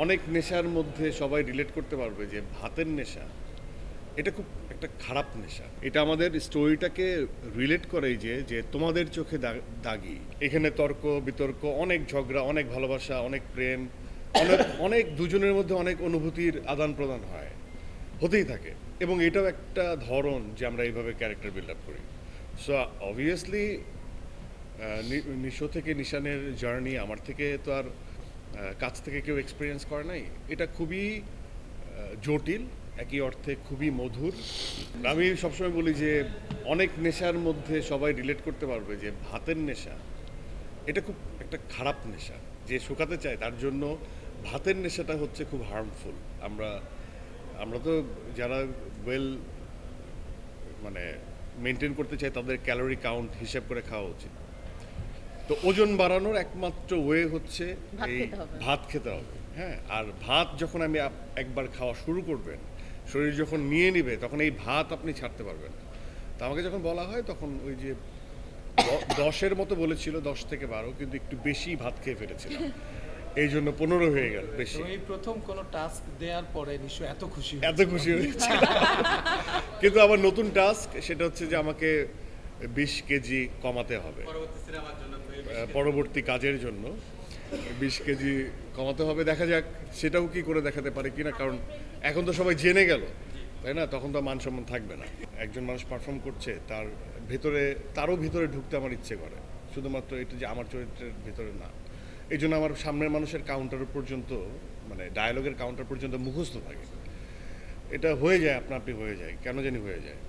অনেক নেশার মধ্যে সবাই রিলেট করতে পারবে যে ভাতের নেশা এটা খুব একটা খারাপ নেশা। এটা আমাদের স্টোরিটাকে রিলেট করে যে যে তোমাদের চোখে দাগি। এখানে তর্ক বিতর্ক, অনেক ঝগড়া, অনেক ভালোবাসা, অনেক প্রেম, অনেক অনেক দুজনের মধ্যে অনেক অনুভূতির আদান প্রদান হয়, হতেই থাকে। এবং এটাও একটা ধরন যে আমরা এইভাবে ক্যারেক্টার বিল্ড আপ করি। সো অবভিয়াসলি নিশো থেকে নিশানের জার্নি আমার থেকে তো আর কাছ থেকে কেউ এক্সপিরিয়েন্স করে নাই। এটা খুবই জটিল, একই অর্থে খুবই মধুর। আমি সবসময় বলি যে অনেক নেশার মধ্যে সবাই রিলেট করতে পারবে যে ভাতের নেশা এটা খুব একটা খারাপ নেশা। যে শুকাতে চায় তার জন্য ভাতের নেশাটা হচ্ছে খুব হার্মফুল। আমরা আমরা তো যারা ওয়েল মানে মেনটেন করতে চাই তাদের ক্যালোরি কাউন্ট হিসাব করে খাওয়া উচিত। তো ওজন বাড়ানোর একমাত্র ওয়ে হচ্ছে এই ভাত খেতে হবে। হ্যাঁ, আর ভাত যখন আমি একবার খাওয়া শুরু করবেন, শরীর যখন নিয়ে নিবে, তখন এই ভাত আপনি ছাড়তে পারবেন না। তো আমাকে যখন বলা হয় তখন ওই যে 10-এর মতো বলেছিল, 10 থেকে 12, কিন্তু একটু বেশি ভাত খেয়ে ফেলেছিলাম, এই জন্য 15 হয়ে গেল বেশি। এই প্রথম কোনো টাস্ক দেওয়ার পরে নিশ্চয়ই এত খুশি হয়েছে। কিন্তু আবার নতুন টাস্ক, সেটা হচ্ছে যে আমাকে 20 কেজি কমাতে হবে পরবর্তী কাজের জন্য। 20 কেজি কমাতে হবে, দেখা যাক সেটাও কি করে দেখাতে পারে কিনা। কারণ এখন তো সবাই জেনে গেল, তাই না? তখন তো মান সম্মান থাকবে না। একজন মানুষ পারফর্ম করছে, তারও ভিতরে ঢুকতে আমার ইচ্ছে করে, শুধুমাত্র এটা যে আমার চরিত্রের ভিতরে না। এই জন্য আমার সামনের মানুষের কাউন্টার পর্যন্ত, মানে ডায়ালগের কাউন্টার পর্যন্ত মুখস্থ থাকে। এটা হয়ে যায়, আপনি হয়ে যায়, কেন জানি হয়ে যায়।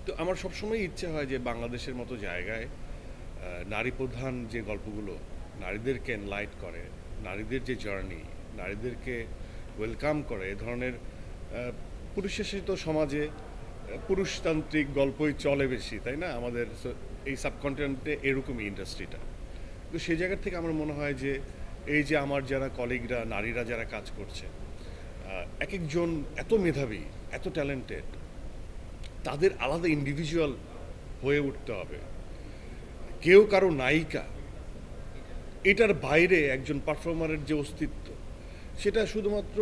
তো আমার সবসময় ইচ্ছে হয় যে বাংলাদেশের মতো জায়গায় নারী প্রধান যে গল্পগুলো নারীদেরকে এনলাইট করে, নারীদের যে জার্নি, নারীদেরকে ওয়েলকাম করে, এ ধরনের পুরুষশাসিত সমাজে পুরুষতান্ত্রিক গল্পই চলে বেশি, তাই না? আমাদের এই সাবকন্টিনেন্টে এরকমই ইন্ডাস্ট্রিটা। তো সেই জায়গা থেকে আমার মনে হয় যে এই যে আমার যারা কলিগরা, নারীরা যারা কাজ করছে, এক একজন এত মেধাবী, এত ট্যালেন্টেড, তাদের আলাদা ইন্ডিভিজুয়াল হয়ে উঠতে হবে। কেউ কারো নায়িকা, এটার বাইরে একজন পারফর্মারের যে অস্তিত্ব, সেটা শুধুমাত্র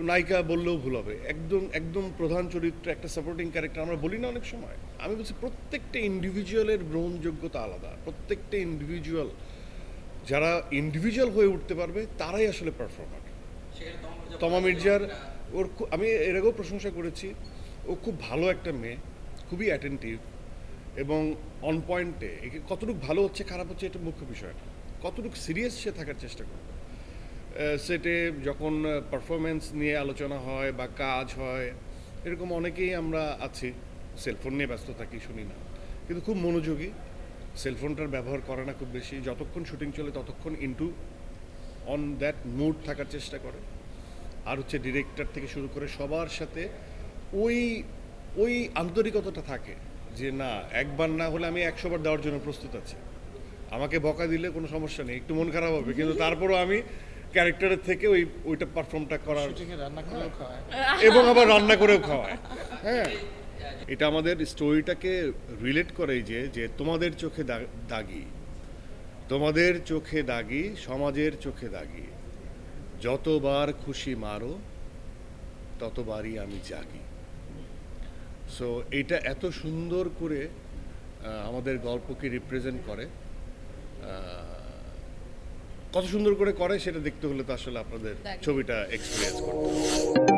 নায়িকা বললেও ভুল হবে। একদম একদম প্রধান চরিত্র, একটা সাপোর্টিং ক্যারেক্টার আমরা বলি না অনেক সময়। আমি বলছি প্রত্যেকটা ইন্ডিভিজুয়ালের গ্রহণযোগ্যতা আলাদা। প্রত্যেকটা ইন্ডিভিজুয়াল, যারা ইন্ডিভিজুয়াল হয়ে উঠতে পারবে তারাই আসলে পারফর্মার। তমা মির্জার, আমি এর আগেও প্রশংসা করেছি, ও খুব ভালো একটা মেয়ে, খুবই অ্যাটেন্টিভ এবং অন পয়েন্টে। কতটুকু ভালো হচ্ছে খারাপ হচ্ছে এটা মুখ্য বিষয় না, কতটুকু সিরিয়াস সে থাকার চেষ্টা করবে। সেটে যখন পারফরমেন্স নিয়ে আলোচনা হয় বা কাজ হয়, এরকম অনেকেই আমরা আছি সেলফোন নিয়ে ব্যস্ত থাকি, শুনি না, কিন্তু খুব মনোযোগী। সেলফোনটার ব্যবহার করে না খুব বেশি, যতক্ষণ শুটিং চলে ততক্ষণ অন দ্যাট মুড থাকার চেষ্টা করে। আর হচ্ছে ডিরেক্টর থেকে শুরু করে সবার সাথে ওই ওই আন্তরিকতাটা থাকে যে না, একবার না হলে আমি 100 বার দেওয়ার জন্য প্রস্তুত আছি। আমাকে বকা দিলে কোনো সমস্যা নেই, একটু মন খারাপ হবে, কিন্তু তারপরও আমি ক্যারেক্টারের থেকে ওইটা পারফর্মটা করার, এবং আবার রান্না করেও খাওয়ায়। হ্যাঁ, এটা আমাদের স্টোরিটাকে রিলেট করে যে যে তোমাদের চোখে দাগি, তোমাদের চোখে দাগি, সমাজের চোখে দাগি, যতবার খুশি মারো ততবারই আমি জাগি। সো এইটা এত সুন্দর করে আমাদের গল্পকে রিপ্রেজেন্ট করে। কত সুন্দর করে করে সেটা দেখতে হলে তো আসলে আপনাদের ছবিটা এক্সপিরিয়েন্স করতে হবে।